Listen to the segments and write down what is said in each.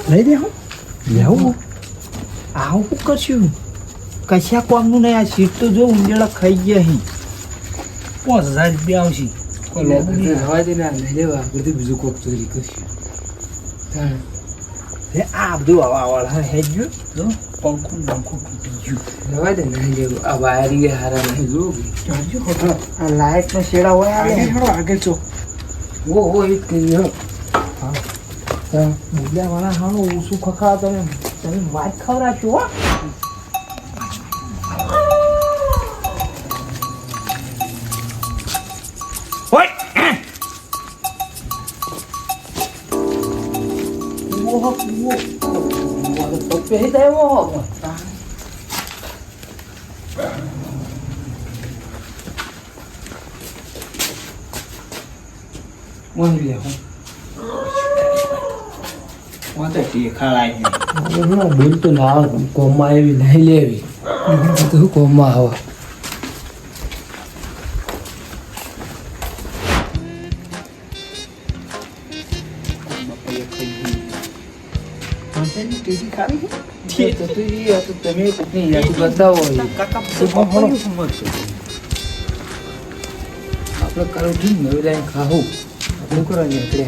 lấy đi không léo áo cũng có chứ cái xe quăng nó này xịt tôi vô như là khai gì quá dài béo gì có lẽ đi nói thế nào lấy vào cái thứ ví dụ cuộc chơi cơ thế đưa vào là hết chứ đó con không đi nói thế này đều à bài đi cái hàng này rồi cho chứ không lại nó sẽ đâu á cái chỗ ô cái nhớ Mulia mana hano usu kakak tadi white color cua. Oi. Wow, wow, tapi itu wow. Wah dia. Mata dia kalai ni. nó bốn tuần nào cũng có mai vì này lê thứ có màu Dia tu dia tu temi ni ya tu betul kakak tu apa semua tu. આપણે કાળું ઠીક ને એટલે ખાવું આપણે કરવાની આપણે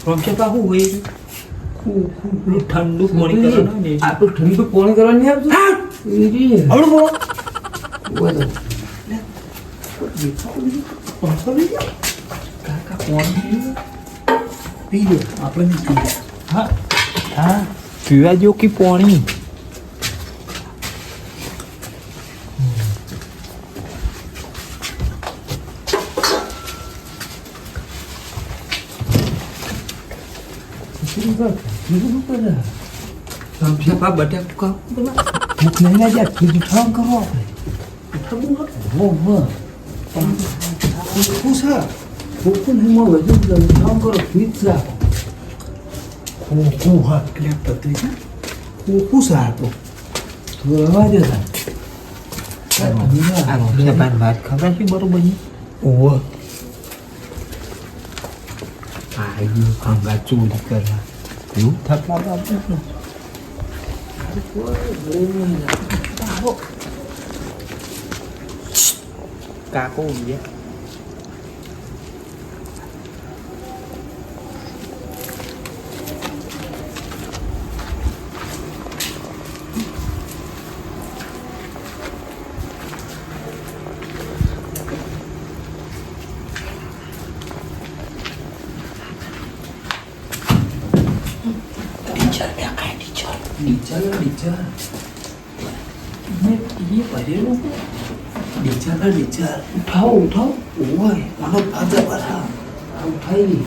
Romcap aku weh. Lu ઠંડુ પાણી કરવાનું ને આપણે ઠંડુ પાણી કરવાની આપજો ઈ આવડું બોલો બોલો કાકા પાણી પીજો આપણે નહીં પીએ હા હા પીવા જો કે પાણી siapa badak kau bukan aja kita thang kau susah bukan semua baju dalam thang kau pizza kuhat kelihatan tu kan susah tu tu aja kan saya ban kau sih baru beli oh ayu angga curi kerana you tak apa-apa Kaku dia. Dijar. Ini pada lu. Dijar. Tahu. Oi, mana ada barang. Tahu thai.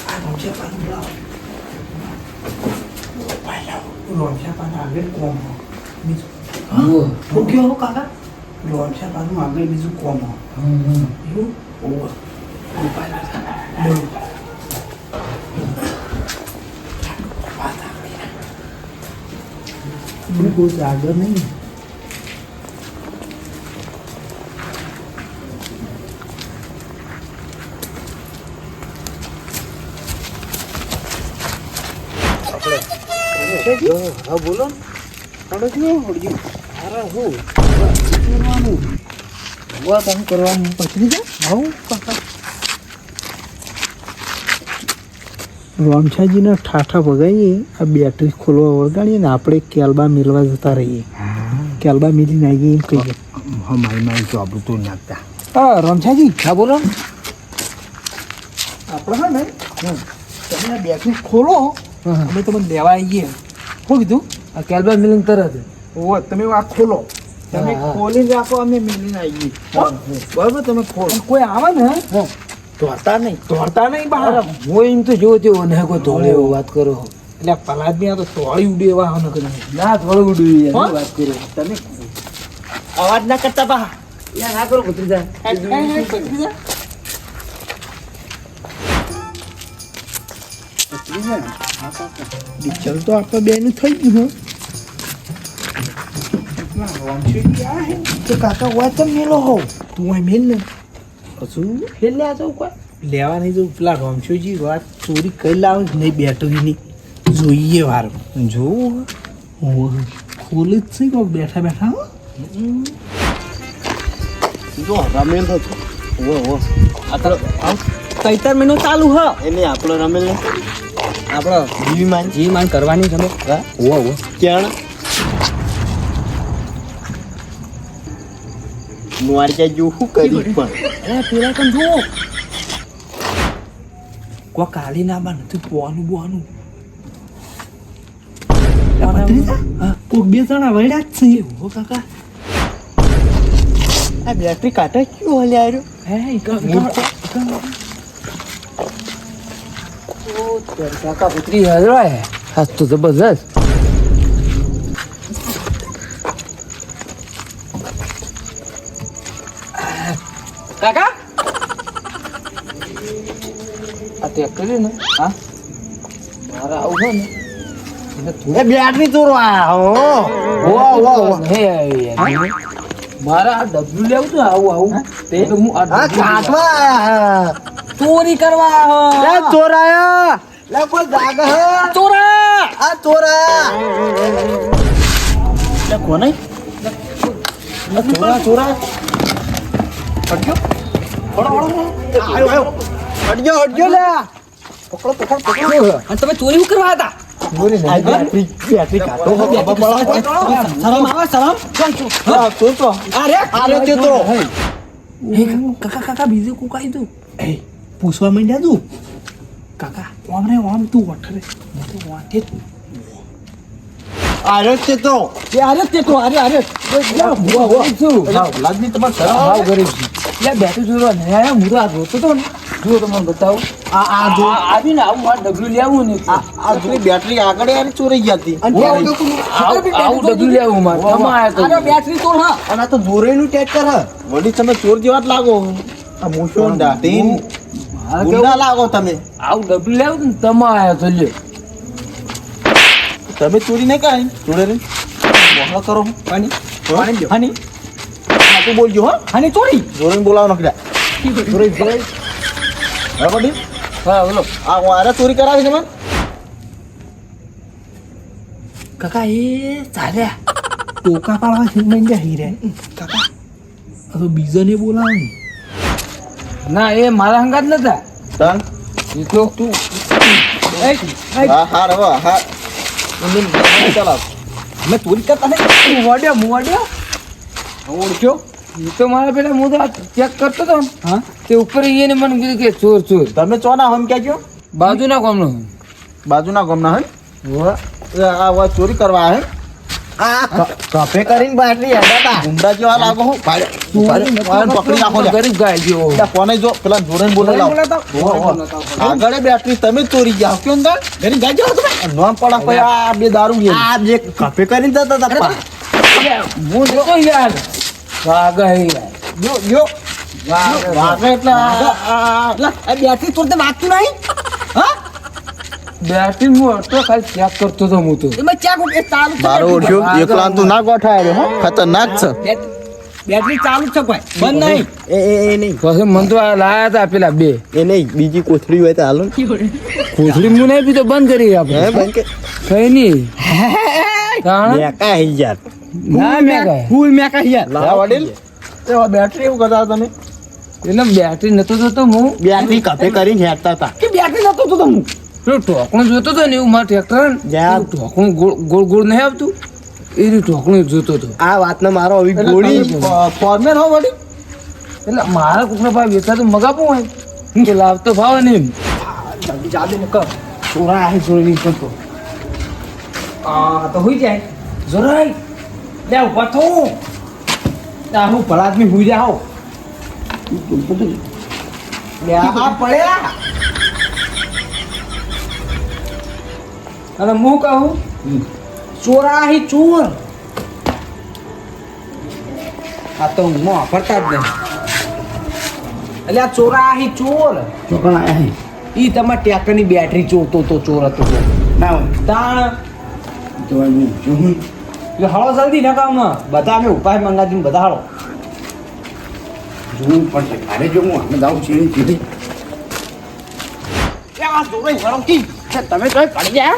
Anh siapa ni belum? Belum siapa nak ambil kom. Oh, okey kakak. Belum siapa nak ambil bisu kom. You, oh. Lupa lah sana. Cô già lớn ấy બોલો તમે કરવાનું પછી રોમછાજીને ઠાઠા ભગાઈએ આ battery ખોલવા વળગાડીએ ને આપણે કેલબા મેળવા જતા રહીએ કેલબા મેળીને આવીએ એમ કહીએ મારી જોબ તો નાખતા હા રોમછાજી હા બોલો આપણે હે ને તમે આ બેટરી ખોલો અમે તમને લેવા આવીએ શું કીધું આ કેલબા મિલિંગ તરત ઓ તમે આ ખોલો તમે ખોલી રાખો અમે મેળીને આવીએ બરાબર તમે ખોલો કોઈ આવે ને દોડતા નહીં બહાર હું એમ તો જોવો તેવો ને કોઈ ધોળે એવો વાત કરો એટલે પલાદની આ તો તોળી ઉડે એવા હો નકર ના થોડું ઉડ્યું હા? વાત કરો તમે અવાજ ના કરતા બા ના કરો ભત્રીજા ચલ તો આપણે બેનું થઈ ગયું હો તો કાકા હોય તો મેલો હો તું આ મેલ ને હજુ ફેર લે જાઉં કોઈ લેવા નહીં જવું પેલા રમશોજી વાત ચોરી કરી લાવે નહીં બેટરીની જોઈએ વાર જોવું ખોલે જ છે કોક બેઠા બેઠા હો જો રમેલ હતો ઓ તૈતાર મહિનો ચાલુ હ એને આપણો રમેલ ને આપણો જી માન કરવાની તમે ઓ ક્યાં નુવારિયા જો શું કરી પણ અરે પેલા પણ જો કોઈ કાલી ના બા નથી પોવાનું બોવાનું કોક બે જણા વળ્યા જ છે હો કાકા આ બેટરી કાઢે ક્યું હલે આવ્યો કાકા પુત્રી હજરાય હાથ તો જબરજસ્ત કાકા આ ટ્રેક્ટર ને હા મારા આવું ને એ બેટરી ચોરવા હે યાર મારા આ ડબલું લેવું તો આવું તે તો હું આ હા કાઢવા ચોરી કરવા લે ચોરાયા લે કોઈ જાગ હે ચોરા આ ચોરાયા લે કોને ચોરા ચોરા અડજો આયો અડજો લે પકડો અને તમે ચોરી શું કરવા હતા આ બેટરી કાઢો બાબા બળા શરમ આવે શરમ હા તો અરે તે તો કાકા બીજું કોક આવી દઉં પૂછવા માંડ્યા તું કાકા ઓમ રે ઓમ તું વઠરે હું તો વાંટે જ આર્યો છે તો અરે તે તો અરે લાગની તમાર શરમ ભાવ ગરીબ છે બેઠું જોરો ને હું તો આ જોતો તો ને જો તમને બતાવું આ જો આવીને આવું મારે ડબલું લેવું ને આ જો બેટરી આગળ યાર ચોરાઈ ગઈ હતી આવું ડબલું લેવું મારે તમારે બેટરી તો હા અને આ તો જોરેનું ટ્રેક્ટર હ વળી તમે ચોર જેવા જ લાગો આ મૂછો દાટીન ગુંડા લાગો તમે આવું ડબલું લેવું ને તમારે તો લ્યો તમે ચોરી નહીં કરી જોડે રે મોહળા કરો પાણી પાણી હાની તું બોલજો હો હાની ચોરી જોરેન બોલાવો નખડ્યા ચોરી જોઈ બરાબર હા બોલો આ વારા ચોરી કરાવી છે મને કાકા એ ચાલ્યા ટોકા પાડવા છે માંડ્યા હીરે કાકા આ તો બીજાને બોલાવે ને ના એ મારા હંગાત નતા તાન એ તો તું હા હા રવા હા ચલાવ અમે ચોરી કરતા નહીં મુવાડ્યો ઓળખ્યો એ તો મારા પેલા હું તો ચેક કરતો હતો ને હા તે ઉપર એને મને કીધું કે ચોર ચોર તમે ચોના હમ ક્યાં ગયો બાજુના ગામનો બાજુના ગામના હે આ વાત ચોરી કરવા હે આ કફે કરીને બેટરી હેડાતા ગુંડા જેવા લાગો હું પકડી નાખો લે ગરીબ ગાય જેવો એટલે કોને જો પેલા જોડે બોલે લાવ આગળ બેટરી તમે જ ચોરી ગયા કેમ ગા ઘરે ગાઈ જાવ તમે નોમ પડા કોઈ આ બે દારૂ લે આ જે કફે કરીને જતા હતા હું જોતો યાર વાગા યાર જો વાગે એટલે આ બેટરી તોડતે વાગતું નહીં હા બેટરી હું અટો ખાલી ચેક કરતો હતો હું તો એમાં ચાકુ કે ચાલુ બારો ઓળખ્યો એકલા તો ના ગોઠાય હો ખતરનાક છે બેટરી ચાલુ છે કોઈ બંધ નહીં એ નહીં પછી મન તો આ લાયા હતા પેલા બે એ નહીં બીજી કોથળી હોય તો હાલો કોથળી હું નહીં પીતો બંધ કરી હે આપણે બંધ કે કઈ નહીં કારણ મેકા હી યાર ના મેં કહે ફૂલ મેકા હી યાર લા વડીલ તો બેટરી એવું કરતા તમે એટલે બેટરી નતો જોતો હું બેટરી કફે કરીને હેડતા હતા કે બેટરી નતો જોતો હું પેલો ઢોકણું જોતો હતો ને એવું મારા ટ્રેક્ટર જ્યાં ઢોકણું ગોળ ગોળ નહીં આવતું એ ઢોકણું જોતો હતો આ વાતનો મારો આવી ગોળી ફોર્મેન હો વડીલ એટલે મારા કોકનો ભાઈ વેચાતું મગાવું હોય કે લાવતો ભાવ ને એમ જાદુ મુકા ચોરા आहे ચોરી કરતો તો હોઈ જાય જોરાઈ લે ઉભા થો તા હું ભલા આદમી હુઈ જાઓ આ પડ્યા અને હું કહું ચોરાહી ચોર આ તો હું વાપરતા જ નહીં. એટલે આ ચોરાહી ચોર ચોકણ આયા હે ઈ તમારા ટ્રેક્ટરની બેટરી ચોરતો તો ચોર હતો ના હોય તાણ જોવાય નહીં જો હું એટલે હળો જલ્દી નકામમાં બધા અમે ઉપાય મંગાવીને બધા હળો જોવું પડશે મારે જો હું અમે જાઉં છીએ સીધી તમે તો પડી ગયા.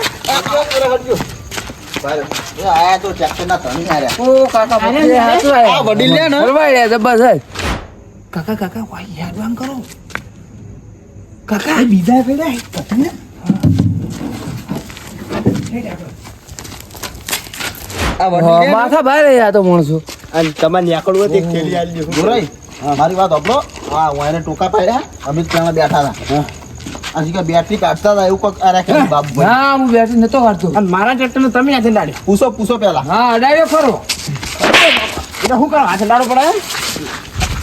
આયા તો ટ્રેક્ટરના ધણી આયા ઓ કાકા પછી આ શું આયા? આ વડીલ લે ને. ફરવાઈ રહ્યા જબરજસ્ત. કાકા કાકા વાય યાદ આમ કરો કાકા બીજા પેલા પતંગ આ વડીલ લે ને. માથા ભારે આ તો માણસો. અને તમારે નીકળવું હોય તો એક થેલી આલી દો. જોરાઈ, મારી વાત સાંભળો. હા, હું એને ટોકા પાડ્યા. અમે જ ત્યાં બેઠા હતા. હજી કે બેટરી કાઢતા હતા એવું કોક આ રાખે બાપભાઈ. ના હું બેઠી નતો કાઢતો. અને મારા ટ્રેક્ટરને તમે હાથે લાડ્યો પૂછો પેલા. હા અડાડ્યો ખરો. એટલે શું કરો હાથે લાડો પડે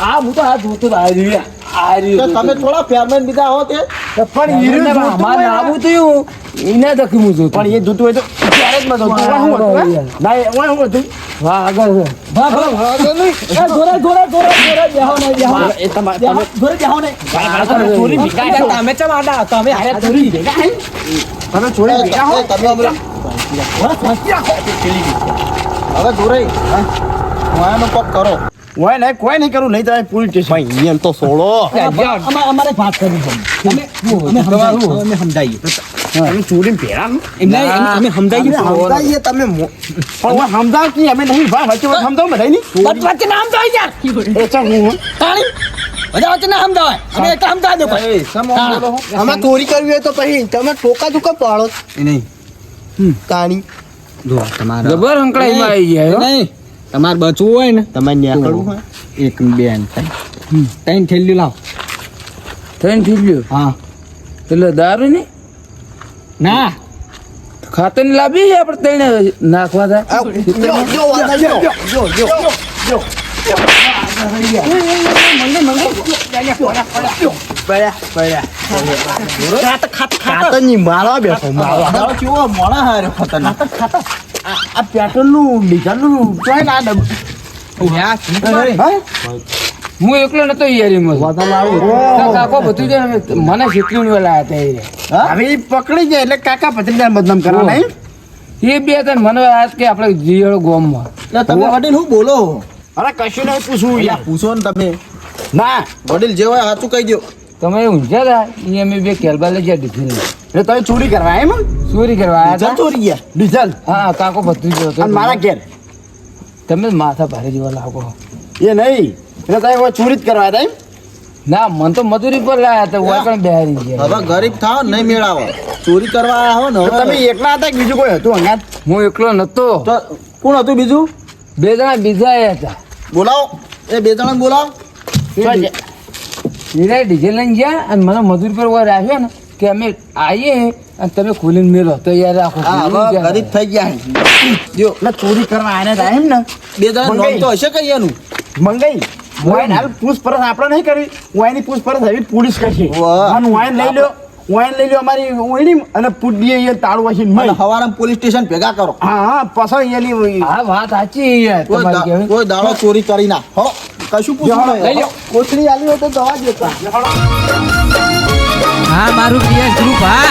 આ હું તો આ જોતો તો આ રહ્યું. આ તો રહ્યું. તમે થોડા ફેરમેન બીજા હો તે પણ હીરું જોતું અમારે હોય ને. આવું તો એવું. એને દખી હું જોતો. પણ એ જોતું હોય તો ત્યારે જ મજા આવતી. ઓય શું હતું, હે? ના એ ઓય શું હતું? વાહ આગળ છે. એ જોરે બેહો નહીં બેહો. એ તમે જોરે બેહો નહીં. તમે ચોરી ભેગા હતા. તમે ચમ આડા તમે હારે ચોરી ભેગા હે? તમે ચોરી ભેગા હો. તમે હમણાં ઓય ફસી રાખો. હવે જોરાઈ, હું આનો કોક કરો. હોય નહીં કોઈ નહીં કરું નહીં તમે પોલીસ સ્ટેશન ભાઈ એમ તો સોળો. અમારે વાત કરવી છે. અમે સમજાઈએ. તમે ચોરી ભેગા એમ નહીં અમે સમજાઈએ. સમજાવીએ તમે પણ હું સમજાવ કે અમે નહીં ભાઈ વચ્ચે વચ્ચે સમજાવ બધા નહીં વચ્ચે નામ તો આવી યાર. એ ચાલ હું તાણી બધા વચ્ચે ના સમજાવે. અમે એક સમજાવ દો કોઈ. એ, સમ આમ બોલો હો. આમાં ચોરી કરવી હોય તો પછી તમે ટોકા ટોકા પાડો નહીં તાણી જો તમારે જબર અંકળાઈમાં આવી ગયા હો. નહીં તમારે બચવું હોય ને તમારે નીકળવું હોય એક બે ત્રણ થેલી લાવ. થઈને થઈ ગયું. હા એટલે દારૂ ની ના ખાતર ની લાવી છે આપણે તેને નાખવા થાય. ખાતરની મારવા બેઠો મારવા દાડો કેવો મોણા હારે ખતરનાક. આ પેટ્રોલ નું ડીઝલ નું જોઈ ને આ ડબ્બો. હું એકલો નતો યારીમાં. કાકો બધું છે ને, મને શીખવી વેલા હતા એ. હવે ઈ પકડી જાય એટલે કાકા ભત્રીજા બદનામ કરવા નહીં એ બે હતા ને મને આજ કે આપણે જીયળો ગોમમાં. એટલે તમે વડીલ શું બોલો? અરે કશું નહીં પૂછવું અલ્યા, યાર પૂછો ને તમે. ના વડીલ જે હોય સાચું કહી દો. તમે ઊંઝા હતા એ અમે બે કેરબા લઈ ગયા ડિઝલ. એટલે તમે ચોરી કરવા એમ ચોરી કરવા આવ્યા ડીઝલ હતા. ચોરી ગયા ડીઝલ હા કાકો ભત્રીજો હતો. અને મારા ઘેર તમે જ માથા ભારે જેવા લાગો. એ નહીં એટલે તમે હવે ચોરી જ કરવા હતા એમ ના મન તો મજૂરી પર લાયા હતા વાકણ બેહારી ગયા. હવે ગરીબ થાવ નહીં મેળાવો. ચોરી કરવા આવ્યા હો ને તો તમે હવે. એકલા હતા કે બીજું કોઈ હતું અંગાત હું એકલો નતો. તો કોણ હતું બીજું? બે જણા બીજા આયા હતા. બોલાવો. એ બે જણા બોલાવો. એને ડીઝલ લઈને ગયા અને મને મજૂરી પર વાર રાખ્યો ને કે અમે આવીએ અને તમે ખોલીને મેળો તો યાર રાખો. હા, હવે ગરીબ થઈ ગયા છે. જો એટલે ચોરી કરવા આને હતા એમ ને બે જણા નોમ તો હશે કઈ એનું. મંગાઈ વાઈન હાલ પૂછપરછ આપણે નહીં કરી વાઈની પૂછપરછ હવે પોલીસ કરશે વાહ. અને વાઈન લઈ લ્યો અમારી ઓઈડી અને પૂડીએ એ તાળું વાસી અને મળી હવારમાં પોલીસ સ્ટેશન ભેગા કરો. હા હા પાછળ એની હા વાત સાચી યાર કોઈ તમારી કહેવી. કોઈ દાડો ચોરી કરી ના હો કશું પૂછવું લઈ નહીં. લો કોથળી આલી હોય તો દવા દેતા હા મારું પીએસ ગ્રુપ હા